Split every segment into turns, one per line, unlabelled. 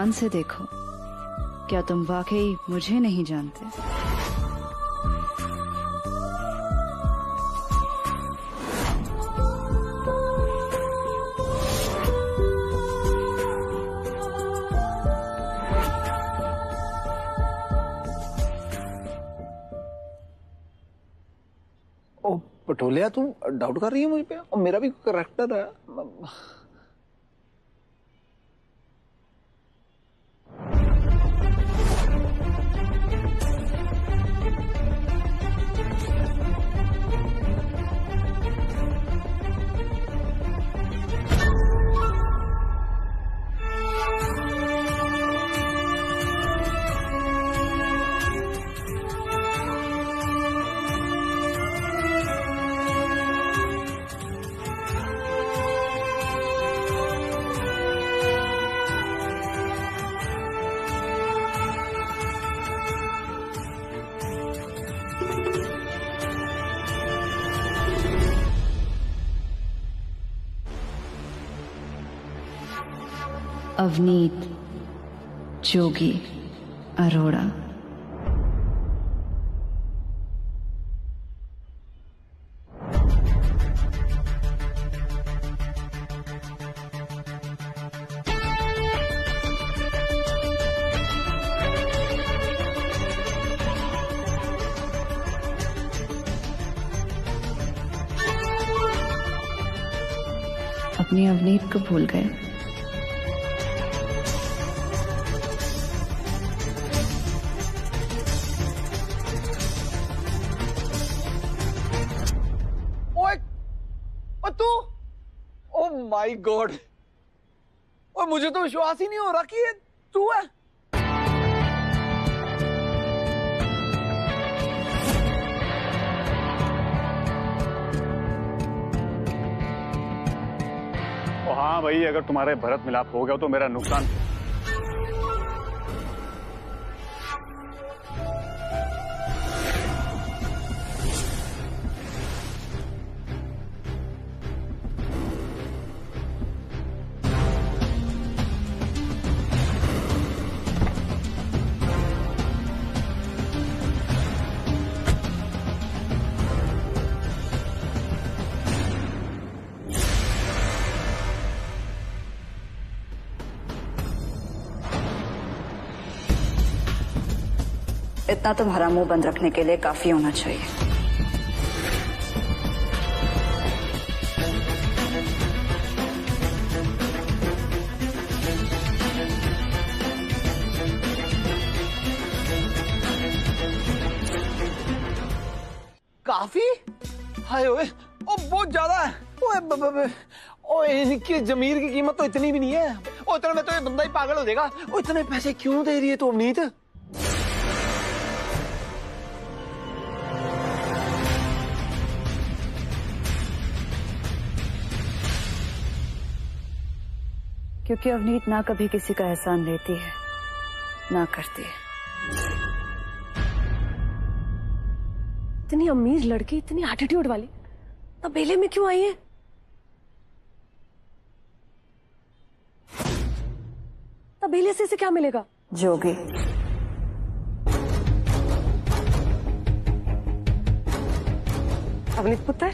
ध्यान से देखो, क्या तुम वाकई मुझे नहीं जानते?
ओ पटोलिया, तू डाउट कर रही है मुझ पे? और मेरा भी करेक्टर है।
अवनीत जोगी अरोड़ा। अपनी अवनीत को भूल गए।
माय गॉड, और मुझे तो विश्वास ही नहीं हो रहा कि ये तू है।
ओ हाँ भाई, अगर तुम्हारे भरत मिलाप हो गया तो मेरा नुकसान।
इतना तुम्हारा मुंह बंद रखने के लिए काफी होना चाहिए।
काफी? हाय ओए, ओ बहुत ज्यादा है। ओए इनकी जमीर की कीमत तो इतनी भी नहीं है। ओ इतने में तो ये बंदा ही पागल हो जाएगा। ओ इतने पैसे क्यों दे रही है तू अवनीत?
क्योंकि अवनीत ना कभी किसी का एहसान लेती है ना करती है।
इतनी अमीर लड़की, इतनी एटीट्यूड वाली, तबेले में क्यों आई है? तबेले से इसे क्या मिलेगा?
जोगी।
अवनीत पुत्र,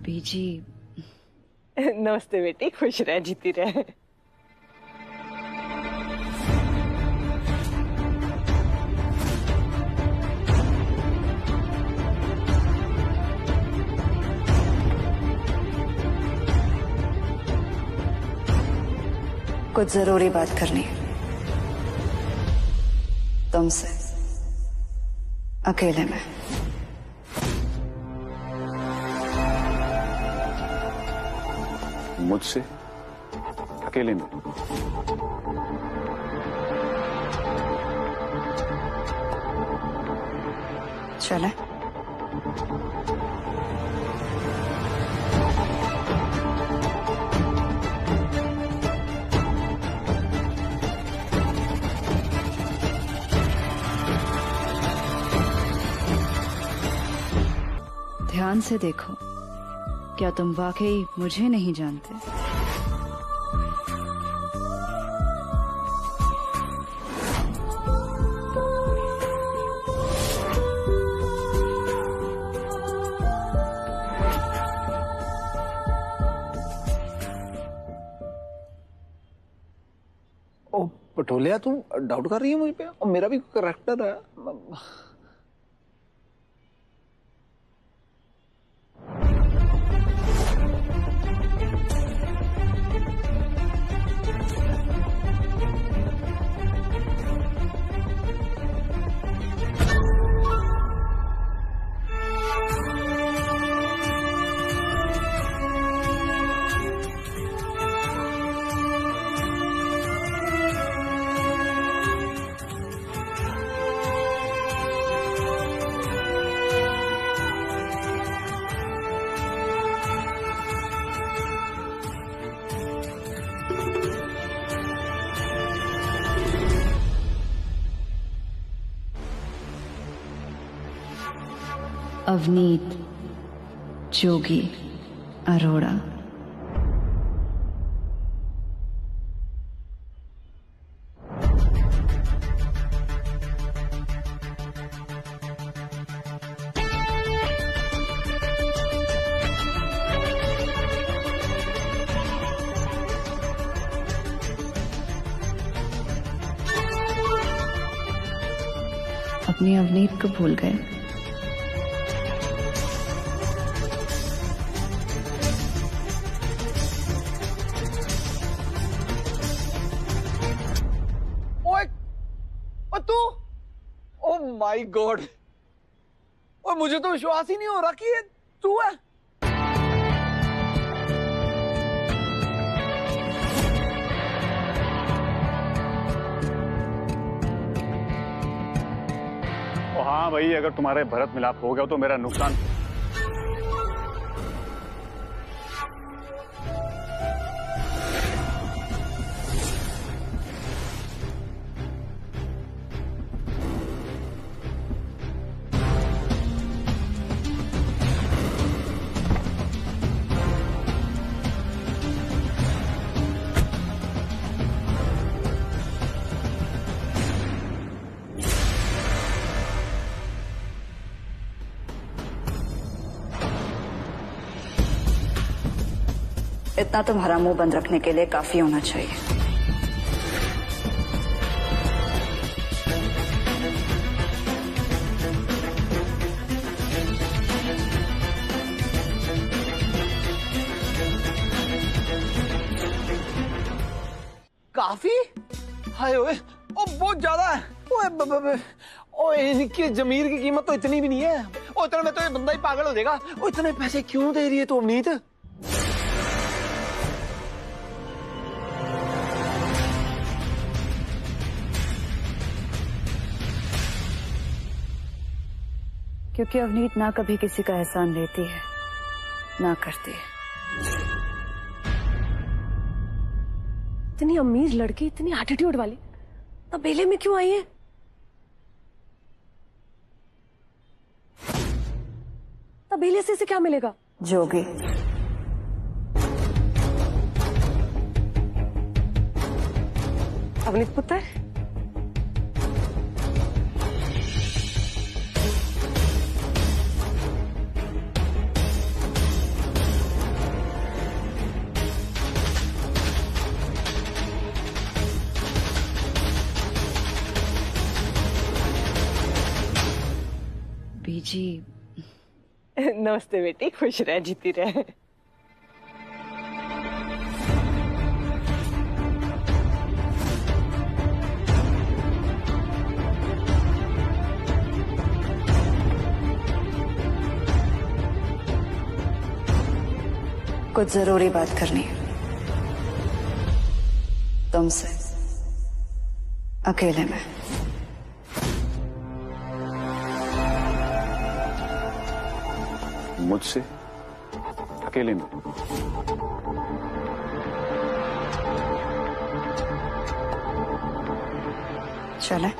बीजी।
नमस्ते बेटी, खुश रह, जीती रहे।
कुछ जरूरी बात करनी है तुमसे, अकेले में।
मुझसे अकेले में?
चले? ध्यान से देखो, क्या तुम वाकई मुझे नहीं जानते?
ओ पटोलिया, तू डाउट कर रही है मुझ पे? और मेरा भी करेक्टर है।
अवनीत जोगी अरोड़ा। अपनी अवनीत को भूल गए।
माय गॉड, और मुझे तो विश्वास ही नहीं हो रहा कि ये तू है।
ओ हाँ भाई, अगर तुम्हारे भरत मिलाप हो गया तो मेरा नुकसान।
इतना तुम्हारा मुंह बंद रखने के लिए काफी होना चाहिए।
काफी? हाय ओए, ओ बहुत ज्यादा है। ओए इनकी जमीर की कीमत तो इतनी भी नहीं है। ओ इतना में तो ये बंदा ही पागल हो जाएगा। ओ इतने पैसे क्यों दे रही है तू अवनीत?
क्योंकि अवनीत ना कभी किसी का एहसान लेती है, ना करती है।
इतनी अमीर लड़की, इतनी एटीट्यूड वाली, तबेले में क्यों आई है? तबेले से इसे क्या मिलेगा?
जोगी।
अवनीत पुत्र,
बीजी।
नमस्ते बेटी, खुश रह, जीती रहे।
कुछ जरूरी बात करनी है तुमसे, अकेले में।
मुझसे अकेले में?
चले?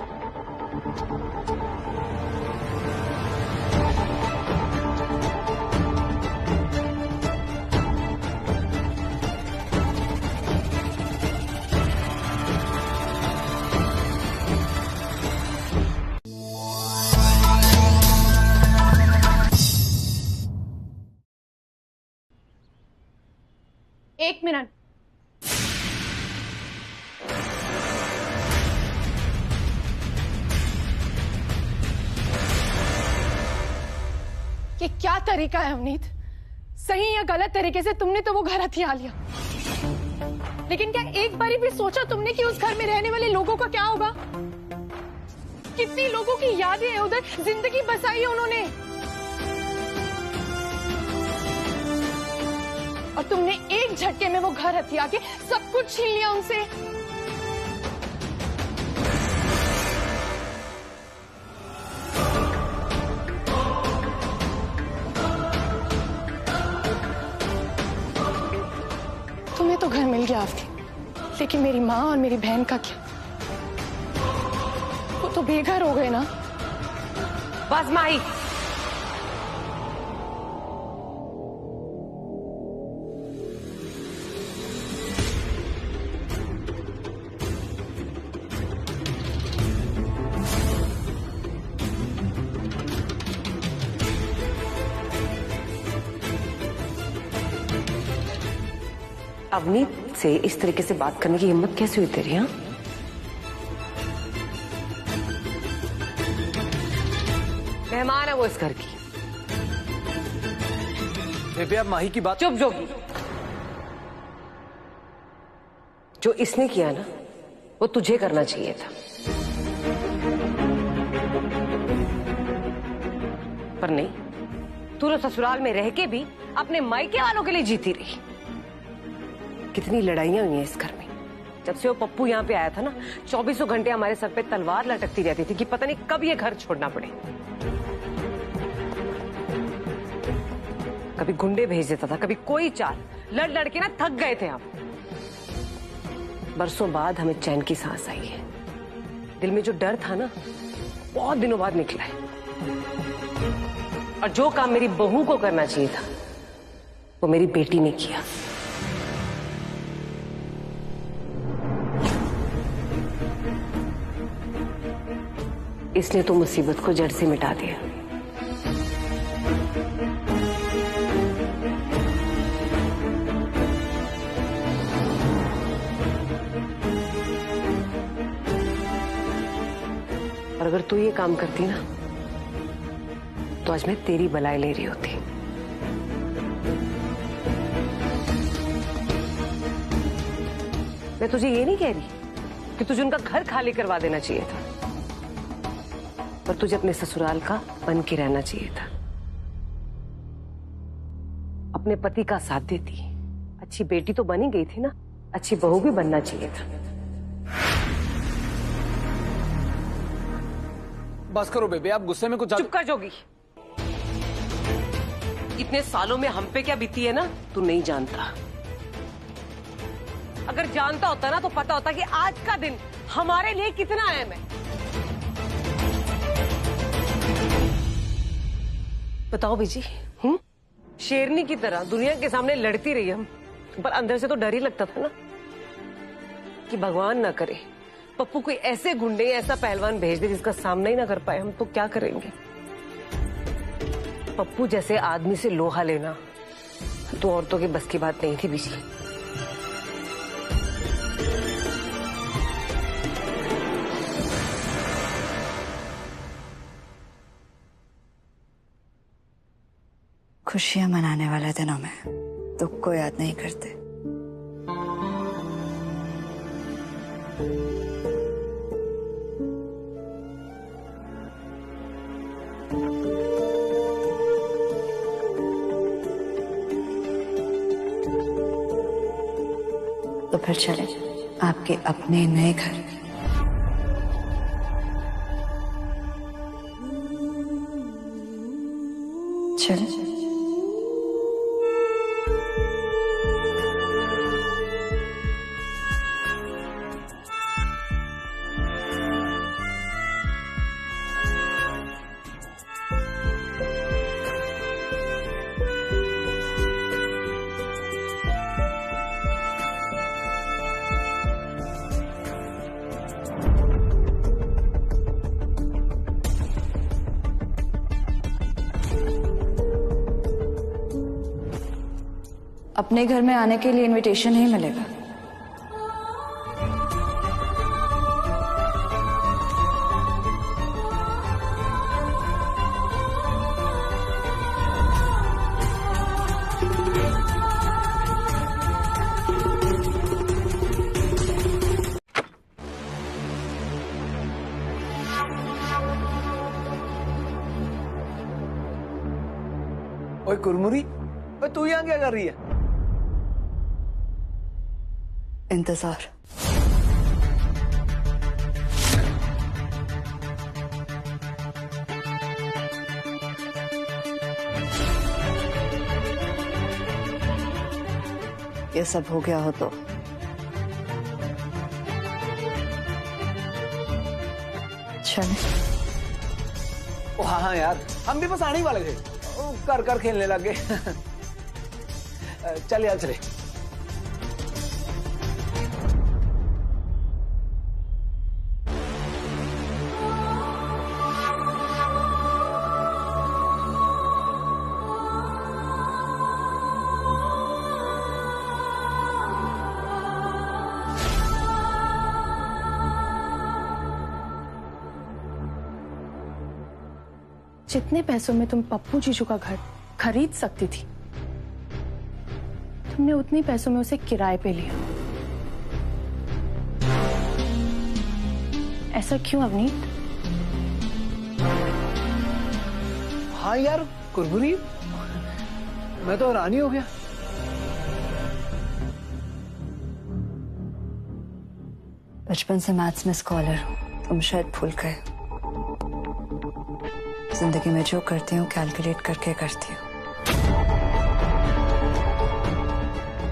ये क्या तरीका है अवनीत? सही या गलत तरीके से तुमने तो वो घर हथिया लिया, लेकिन क्या एक बारी भी सोचा तुमने कि उस घर में रहने वाले लोगों का क्या होगा? कितनी लोगों की यादें हैं उधर, जिंदगी बसाई है उन्होंने, और तुमने एक झटके में वो घर हथिया के सब कुछ छीन लिया उनसे। तुम्हें तो घर मिल गया आपकी, लेकिन मेरी माँ और मेरी बहन का क्या? वो तो बेघर हो गए ना।
बस माही, अवनीत से इस तरीके से बात करने की हिम्मत कैसे हुई तेरी? हाँ, मेहमान है वो इस घर की।
बेबे आप माही की बात।
चुप जोगी, जो इसने किया ना वो तुझे करना चाहिए था, पर नहीं। तू तो ससुराल में रह के भी अपने मायके वालों के लिए जीती रही। कितनी लड़ाइयां हुई हैं इस घर में। जब से वो पप्पू यहाँ पे आया था ना, 24 घंटे हमारे सर पे तलवार लटकती रहती थी कि पता नहीं कब ये घर छोड़ना पड़े। कभी गुंडे भेज देता था, कभी कोई चाल। लड़ लड़ के ना थक गए थे हम। बरसों बाद हमें चैन की सांस आई है। दिल में जो डर था ना, बहुत दिनों बाद निकला है। और जो काम मेरी बहू को करना चाहिए था वो मेरी बेटी ने किया। इसने तो मुसीबत को जड़ से मिटा दिया। और अगर तू ये काम करती ना तो आज मैं तेरी बलाई ले रही होती। मैं तुझे ये नहीं कह रही कि तुझे उनका घर खाली करवा देना चाहिए था, पर तुझे अपने ससुराल का बन के रहना चाहिए था। अपने पति का साथ देती। अच्छी बेटी तो बनी गई थी ना, अच्छी बहू भी बनना चाहिए था।
बस करो बेबे, आप गुस्से में कुछ
चुप कर जोगी। इतने सालों में हम पे क्या बीती है ना, तू नहीं जानता। अगर जानता होता ना तो पता होता कि आज का दिन हमारे लिए कितना अहम है। बताओ बीजी, शेरनी की तरह दुनिया के सामने लड़ती रही हम, पर अंदर से तो डर ही लगता था ना कि भगवान ना करे पप्पू कोई ऐसे गुंडे ऐसा पहलवान भेज दे जिसका सामना ही ना कर पाए हम, तो क्या करेंगे? पप्पू जैसे आदमी से लोहा लेना तो औरतों के बस की बात नहीं थी बीजी।
खुशियां मनाने वाले दिनों में दुख को याद नहीं करते। तो फिर चले आपके अपने नए घर। चले। अपने घर में आने के लिए इनविटेशन नहीं मिलेगा।
ओए कुरमुरी, ओए तू यहाँ क्या कर रही है?
इंतजार। ये सब हो गया हो तो चले।
ओ हाँ यार, हम भी बस आने ही वाले थे। ओ, कर कर खेलने लग गए। चल यार चले।
जितने पैसों में तुम पप्पू जीजू का घर खरीद सकती थी, तुमने उतने पैसों में उसे किराए पे लिया। ऐसा क्यों अवनीत?
हाँ यार कुरमुरी, मैं तो हैरान ही हो गया।
बचपन से मैथ्स में स्कॉलर हूँ, तुम शायद भूल गए। जिंदगी में जो करती हूँ कैलकुलेट करके करती हूँ,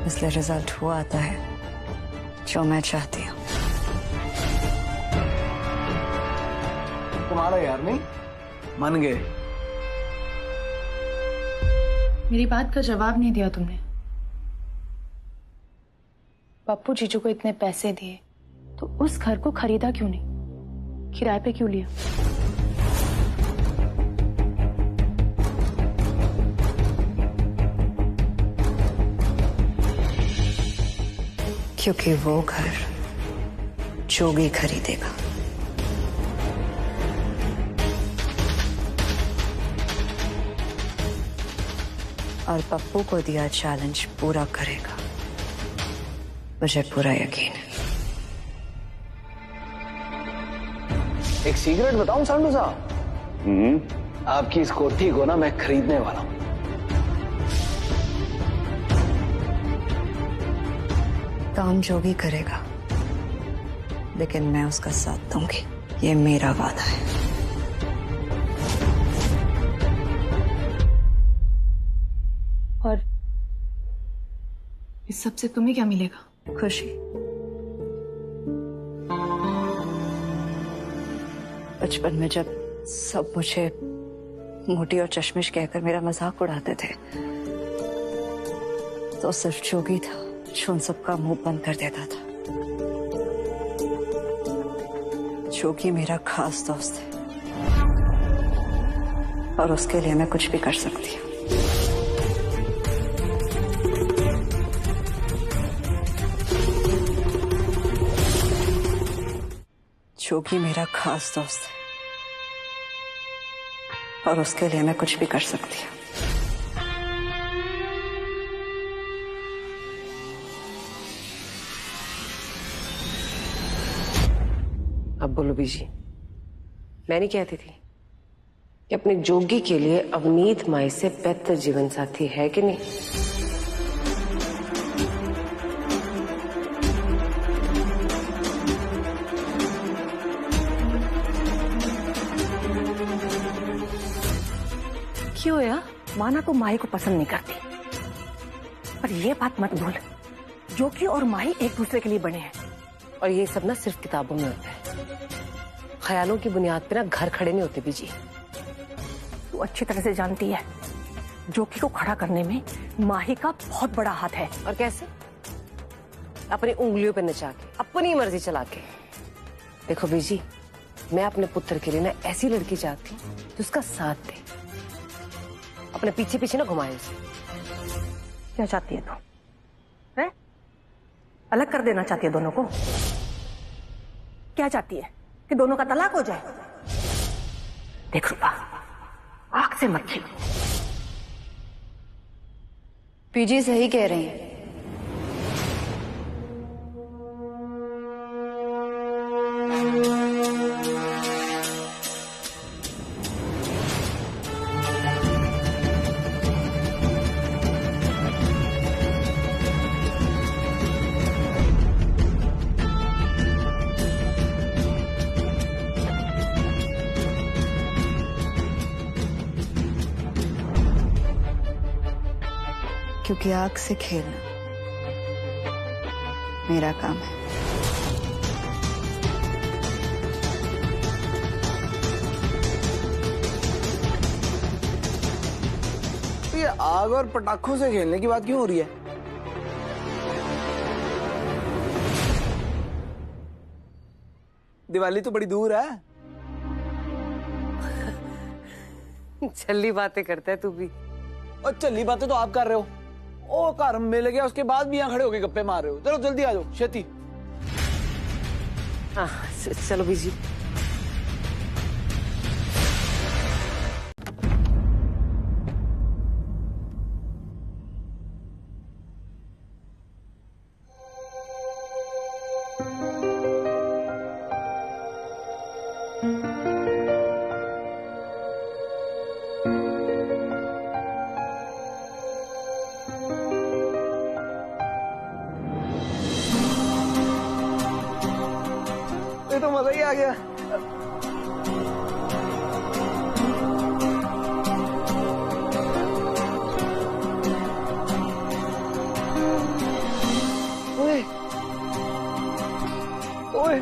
इसलिए रिजल्ट वो आता है जो मैं चाहती हूँ।
तुम्हारा यार नहीं मान गए।
मेरी बात का जवाब नहीं दिया तुमने। पप्पू जीजू को इतने पैसे दिए तो उस घर को खरीदा क्यों नहीं, किराए पे क्यों लिया?
क्योंकि वो घर जोगी खरीदेगा। और पप्पू को दिया चैलेंज पूरा करेगा, मुझे पूरा यकीन है।
एक सीक्रेट बताऊं सांडू साहब? आपकी इस कोठी को ना मैं खरीदने वाला हूं।
काम जोगी करेगा, लेकिन मैं उसका साथ दूंगी, ये मेरा वादा है।
और इस सब से तुम्हें क्या मिलेगा?
खुशी। बचपन में जब सब मुझे मोटी और चश्मिश कहकर मेरा मजाक उड़ाते थे, तो सिर्फ जोगी था जो उन सबका मुंह बंद कर देता था। जोगी मेरा खास दोस्त है और उसके लिए मैं कुछ भी कर सकती हूँ। जोगी मेरा खास दोस्त है और उसके लिए मैं कुछ भी कर सकती हूँ।
अब बोलो बीजी, मैं नहीं कहती थी कि अपने जोगी के लिए अवनीत माई से बेहतर जीवन साथी है कि नहीं?
क्यों यार? माना तो माही को पसंद नहीं करती, पर ये बात मत भूल, जोगी और माही एक दूसरे के लिए बने हैं।
और ये सब ना सिर्फ किताबों में होता है, ख्यालों की बुनियाद पे ना घर खड़े नहीं होते बीजी।
तू अच्छी तरह से जानती है जोगी को खड़ा करने में माही का बहुत बड़ा हाथ है।
और कैसे? अपनी उंगलियों पे नचा के, अपनी मर्जी चला के। देखो बीजी, मैं अपने पुत्र के लिए ना ऐसी लड़की चाहती हूँ जो उसका साथ दे, अपने पीछे पीछे ना घुमाए उसे।
क्या चाहती है तू? है? अलग कर देना चाहती है दोनों को? क्या चाहती है कि दोनों का तलाक हो जाए? देख रूपा, आंख से मत खींच।
पीजी सही कह रही हैं। क्योंकि आग से खेलना मेरा काम है।
ये आग और पटाखों से खेलने की बात क्यों हो रही है? दिवाली तो बड़ी दूर है।
छल्ली बातें करता है तू भी।
और चली बातें तो आप कर रहे हो। ओ घर मिल गया उसके बाद भी यहाँ खड़े होके गप्पे मार रहे हो। चलो जल्दी आ जाओ छेती।
हाँ चलो बीजी।
ये तो मजा ही आ गया। ओए ओए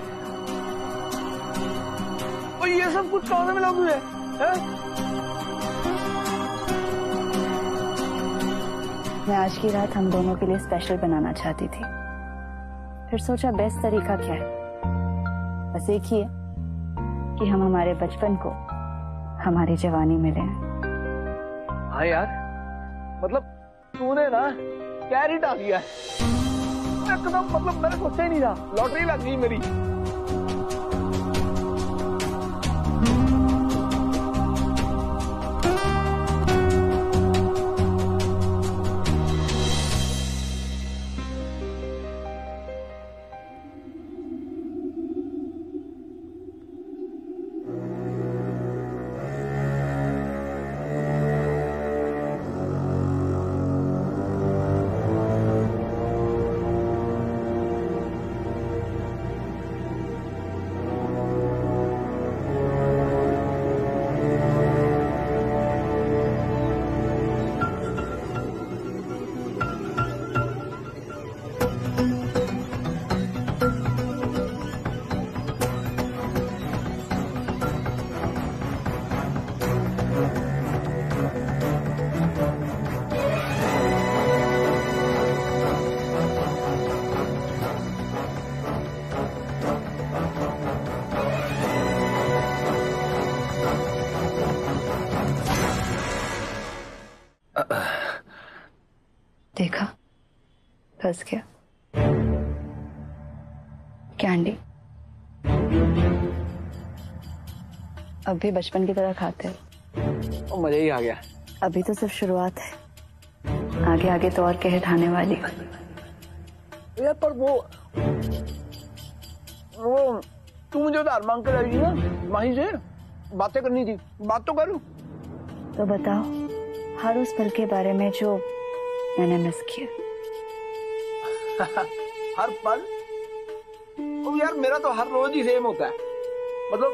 और ये सब कुछ कहाँ से मिला तुझे? हैं?
मैं आज की रात हम दोनों के लिए स्पेशल बनाना चाहती थी, फिर सोचा बेस्ट तरीका क्या है। बस एक ही है कि हम हमारे बचपन को हमारी जवानी में लें।
हाँ यार, मतलब तूने ना कैरी डाल दिया है एकदम। मतलब मैंने सोचा ही नहीं था, लॉटरी लग गई मेरी।
देखा, फंस गया। कैंडी अब भी बचपन की तरह खाते हैं।
और मजा ही आ गया।
अभी तो सिर्फ शुरुआत है, आगे आगे तो और कहर ढाने वाली।
यार पर वो तू मुझे उधार मांग कर आई ना माही से, बातें करनी थी। बात तो करूं।
तो बताओ हर उस पल के बारे में जो मैंने मिस किया।
हर पल? तो यार मेरा तो हर रोज ही सेम होता है। मतलब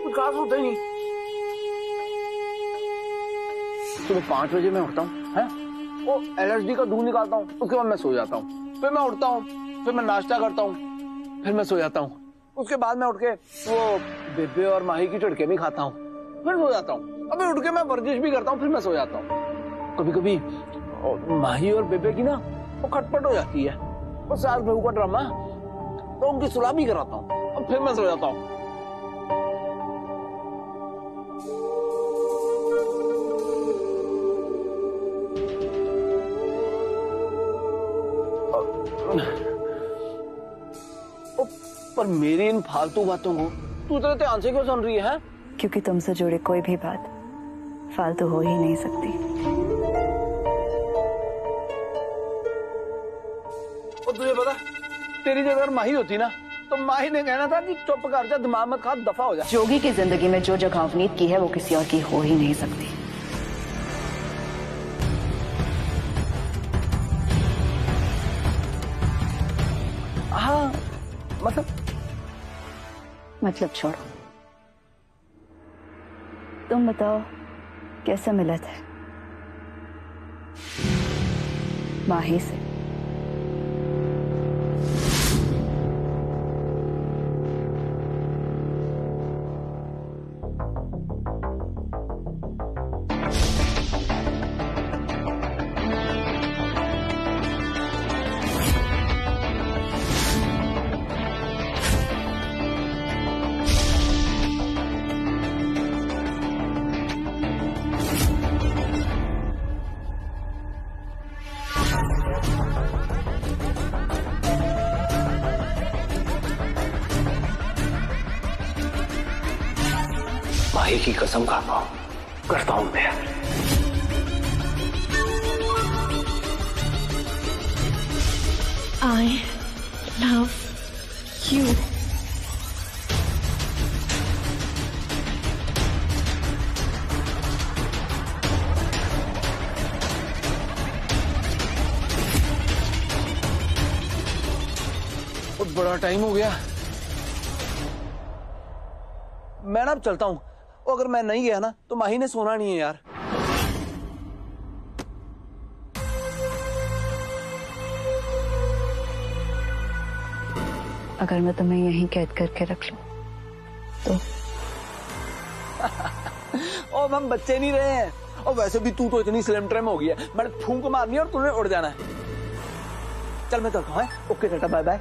कुछ खास होता ही नहीं। सुबह 5 बजे मैं उठता हूँ, वो LSD का दूध निकालता हूँ, उसके बाद मैं सो जाता हूँ। फिर मैं उठता हूँ, फिर मैं नाश्ता करता हूँ, फिर मैं सो जाता हूँ। उसके बाद मैं उठ के वो बेबे और माही की झटके भी खाता हूँ, फिर सो जाता हूँ। अभी उठ के मैं वर्जिश भी करता हूँ, फिर मैं सो जाता हूँ। कभी कभी माही और बेबे की ना वो खटपट हो जाती है, वो सास बहू का ड्रामा, तो उनकी सुलह भी कराता हूँ और फिर मैं सो जाता हूँ। पर मेरी इन फालतू बातों को तू इतने ध्यान से क्यों सुन रही है?
क्योंकि तुमसे जुड़े कोई भी बात फालतू हो ही नहीं सकती।
और तुझे पता, तेरी जगह अगर माही होती ना तो माही ने कहना था कि चुप कर जा, दिमाग मत खा, दफा हो जा।
जोगी की जिंदगी में जो जगह अवनीत की है वो किसी और की हो ही नहीं सकती।
हाँ
मतलब छोड़ो, तुम बताओ कैसे मिले थे? माही से।
माही की कसम खाता हूं, करता हूं मैं।
I love you.
बहुत बड़ा टाइम हो गया, मैं ना अब चलता हूं। अगर मैं नहीं गया ना तो माही ने सोना नहीं है यार।
अगर मैं तुम्हें यहीं कैद करके रख लूं तो?
ओ हम बच्चे नहीं रहे हैं। और वैसे भी तू तो इतनी स्लिम ट्रिम हो गई है, मैंने फूंक मारनी है और तूने उड़ जाना है। चल मैं चलता हूं। Okay tata, bye bye.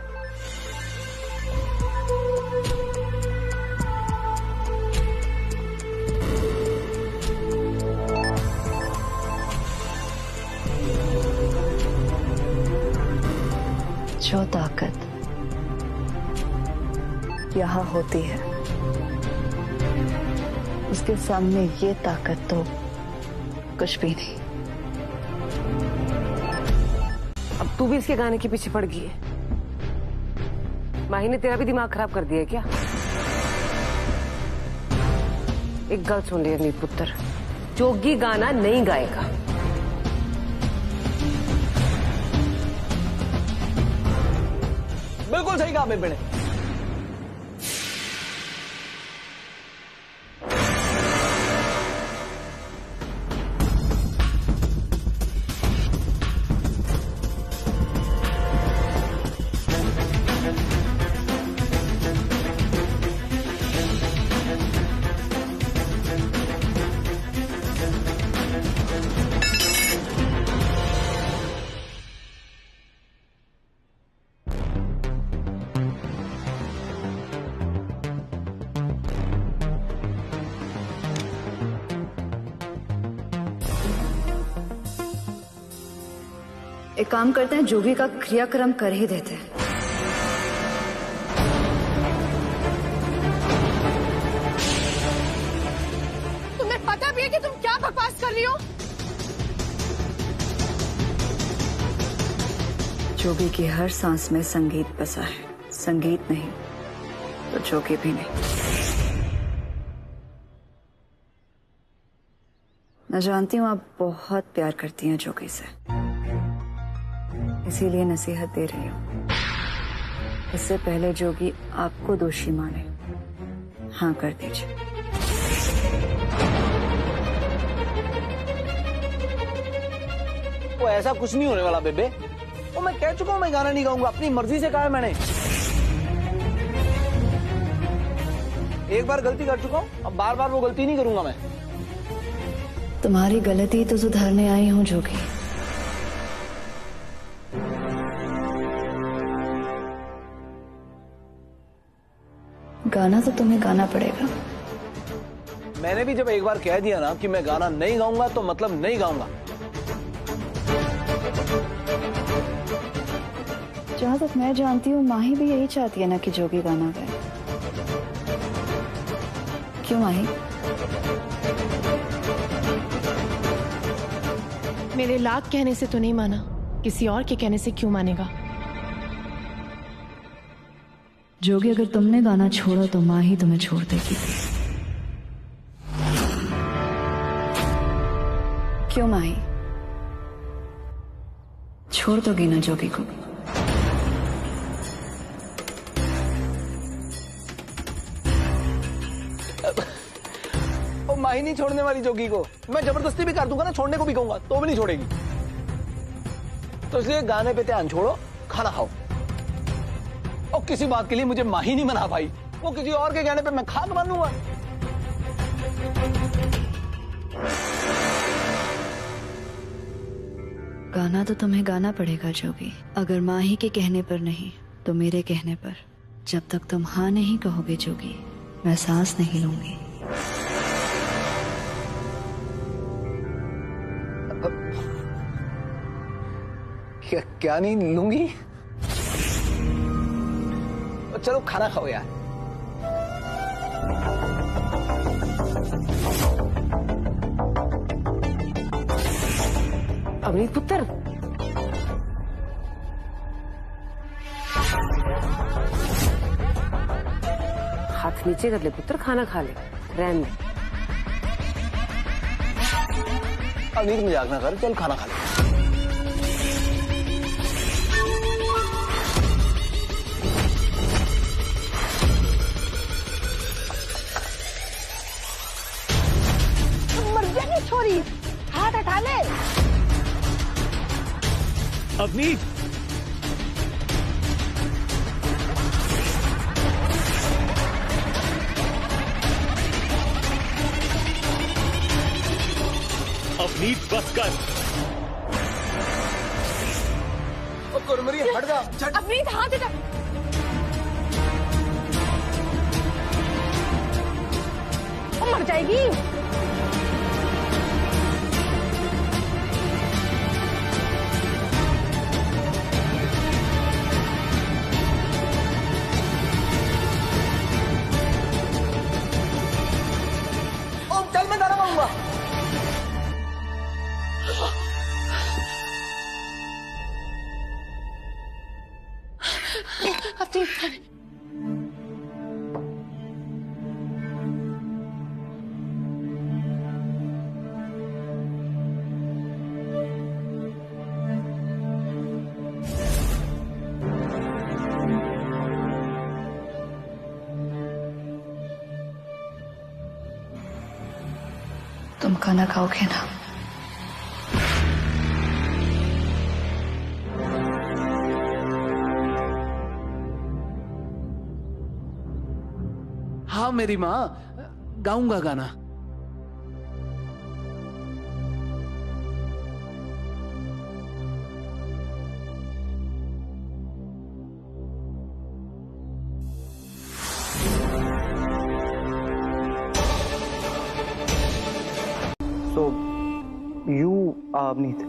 जो ताकत यहां होती है उसके सामने ये ताकत तो कुछ भी नहीं।
अब तू भी इसके गाने के पीछे पड़ गई है। माही ने तेरा भी दिमाग खराब कर दिया है क्या? एक गल सुन ले अवनीत पुत्र, जोगी गाना नहीं गाएगा।
बिल्कुल सही कहा बेबे ने।
एक काम करते हैं, जोगी का क्रियाक्रम कर ही देते हैं।
तुम्हें पता भी है कि तुम क्या बकवास कर रही हो?
जोगी की हर सांस में संगीत बसा है। संगीत नहीं तो जोगी भी नहीं। मैं जानती हूँ आप बहुत प्यार करती हैं जोगी से, इसीलिए नसीहत दे रही हूं। इससे पहले जोगी आपको दोषी माने, हाँ कर दीजिए।
वो ऐसा कुछ नहीं होने वाला बेबे। वो मैं कह चुका हूं मैं गाना नहीं गाऊंगा, अपनी मर्जी से कहा है मैंने। एक बार गलती कर चुका हूं, अब बार बार वो गलती नहीं करूंगा मैं।
तुम्हारी गलती तो सुधारने आई हूं जोगी। गाना तो तुम्हें गाना पड़ेगा।
मैंने भी जब एक बार कह दिया ना कि मैं गाना नहीं गाऊंगा तो मतलब नहीं गाऊंगा।
जहां तक मैं जानती हूँ माही भी यही चाहती है ना कि जोगी गाना गाए। क्यों माही?
मेरे लाख कहने से तो नहीं माना, किसी और के कहने से क्यों मानेगा?
जोगी अगर तुमने गाना छोड़ा तो माही तुम्हें छोड़ देगी। क्यों माही? छोड़ दोगी ना जोगी को?
ओ माही नहीं छोड़ने वाली जोगी को। मैं जबरदस्ती भी कर दूंगा ना, छोड़ने को भी कहूंगा तो भी नहीं छोड़ेगी। तो इसलिए गाने पे ध्यान छोड़ो, खाना खाओ। और किसी बात के लिए मुझे माँ ही नहीं मना पाई, वो किसी और के कहने पे मैं खाक बनूंगा।
गाना तो तुम्हें गाना पड़ेगा जोगी, अगर माँ ही के कहने पर नहीं तो मेरे कहने पर। जब तक तुम हाँ नहीं कहोगे जोगी, मैं सांस नहीं लूंगी।
क्या नहीं लूंगी? चलो खाना खाओ यार।
अवनीत पुत्र, हाथ नीचे कर ले पुत्र, खाना खा ले, रहने दे।
अवनीत मजाक ना कर, चल खाना खा ले।
मर जाएगी छोरी, हाथ हटा ले।
अवनीत, अवनीत बस कर।
कुरमरी हट जा।
अवनीत हाथ हटा।
वो मर जाएगी।
चल मैं दाना मांगूंगा।
अवनीत,
तुम खाना खाओगे ना?
हाँ मेरी माँ, गाऊंगा गाना।
So, you are Avneet.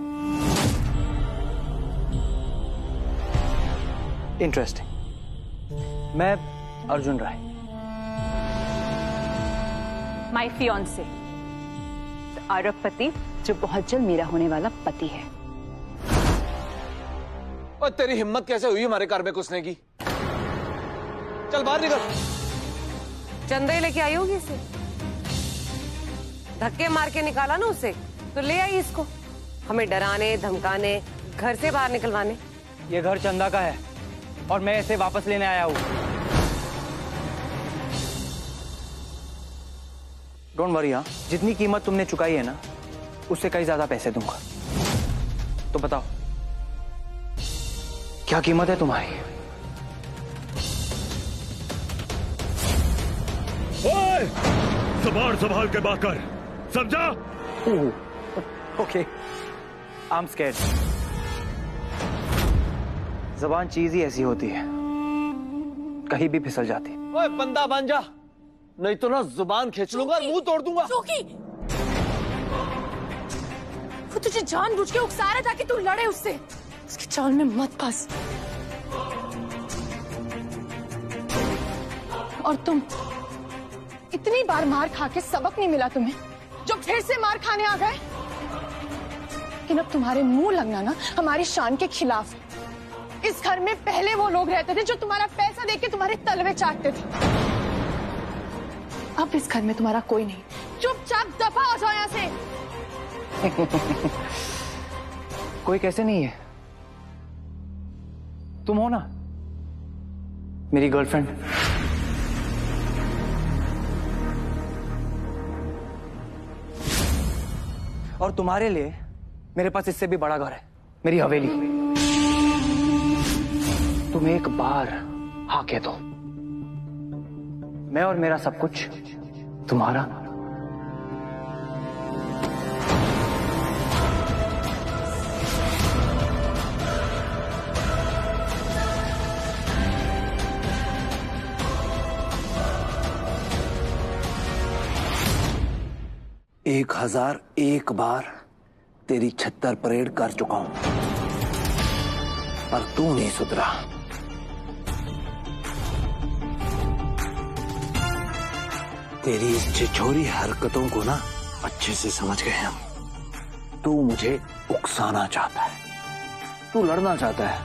Interesting. मैं अर्जुन राय।
माय फियांसे, अरबपति, जो बहुत जल्द मेरा होने वाला पति है।
और तेरी हिम्मत कैसे हुई हमारे घर में घुसने की? चल बाहर निकल।
चंदे लेके आई होगी इसे, धक्के मार के निकाला ना उसे, तो ले आई इसको हमें डराने धमकाने, घर से बाहर निकलवाने।
ये घर चंदा का है और मैं इसे वापस लेने आया हूँ। डोंट वरी, हाँ, जितनी कीमत तुमने चुकाई है ना, उससे कई ज्यादा पैसे दूंगा। तो बताओ क्या कीमत है तुम्हारी?
ओए, संभाल संभाल के बात कर, समझा?
Okay, I am scared. जबान चीज ही ऐसी होती है, कहीं भी फिसल जाती।
ओए बंदा बन जा, नहीं तो ना जुबान खींच लूंगा और मुंह तोड़ दूंगा।
जोगी, वो तुझे जानबूझ के उकसा रहा था कि तू लड़े उससे। उसकी चाल में मत फंस। और तुम इतनी बार मार खा के सबक नहीं मिला तुम्हें, जो फिर से मार खाने आ गए? लेकिन अब तुम्हारे मुंह लगना ना हमारी शान के खिलाफ है। इस घर में पहले वो लोग रहते थे जो तुम्हारा पैसा देके तुम्हारे तलवे चाटते थे। अब इस घर में तुम्हारा कोई नहीं। चुपचाप दफा हो जाओ यहाँ से।
कोई कैसे नहीं है, तुम हो ना मेरी गर्लफ्रेंड। और तुम्हारे लिए मेरे पास इससे भी बड़ा घर है, मेरी हवेली। तुम एक बार हाँ कह दो, मैं और मेरा सब कुछ तुम्हारा।
एक 1001 बार तेरी छत्तर परेड कर चुका हूं, पर तू नहीं सुधरा। तेरी इस छिछोरी हरकतों को ना अच्छे से समझ गए हम। तू मुझे उकसाना चाहता है, तू लड़ना चाहता है।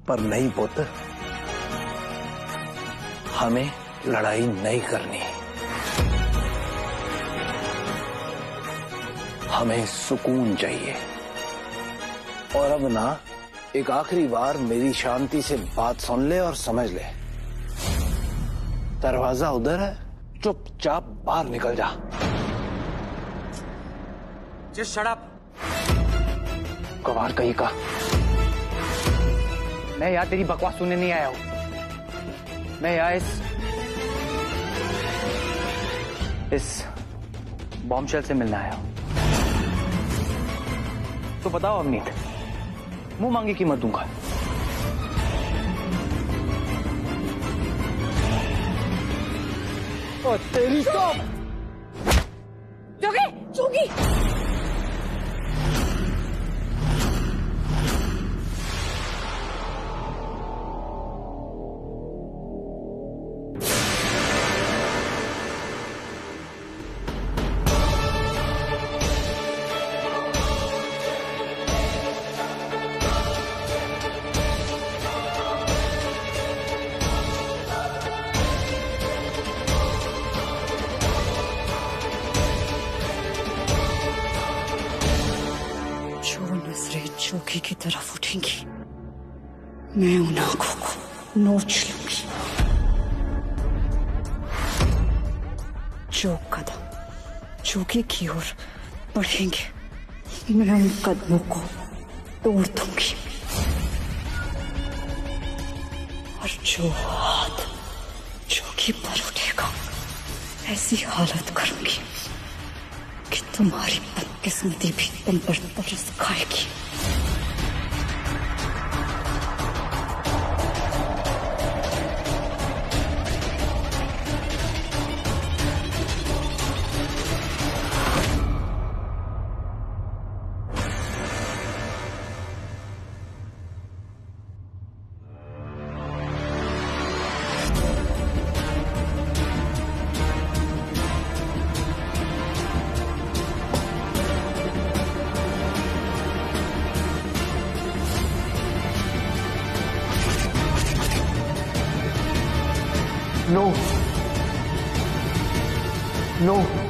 पर नहीं पुत्र, हमें लड़ाई नहीं करनी, हमें सुकून चाहिए। और अब ना एक आखिरी बार मेरी शांति से बात सुन ले और समझ ले। दरवाजा उधर है, चुपचाप बाहर निकल जा।
Just shut up. गवार कहीं का, मैं यहाँ तेरी बकवास सुनने नहीं आया हूं। मैं यहाँ इस बॉम्बशेल से मिलने आया हूं। तो बताओ अवनीत, मुंह मांगी कीमत दूंगा।
और तेरी तो
जोगी, जोगी।
जोगी की तरफ उठेंगी, मैं उन आंखों को नोच लूंगी। जो कदम जोगी की ओर बढ़ेंगे, मैं उन कदमों को तोड़ दूंगी, और जो हाथ जोगी पर उठेगा, ऐसी हालत करूंगी कि तुम्हारी बदकिस्मती भी तुम पर तरस खाएगी।
No. No.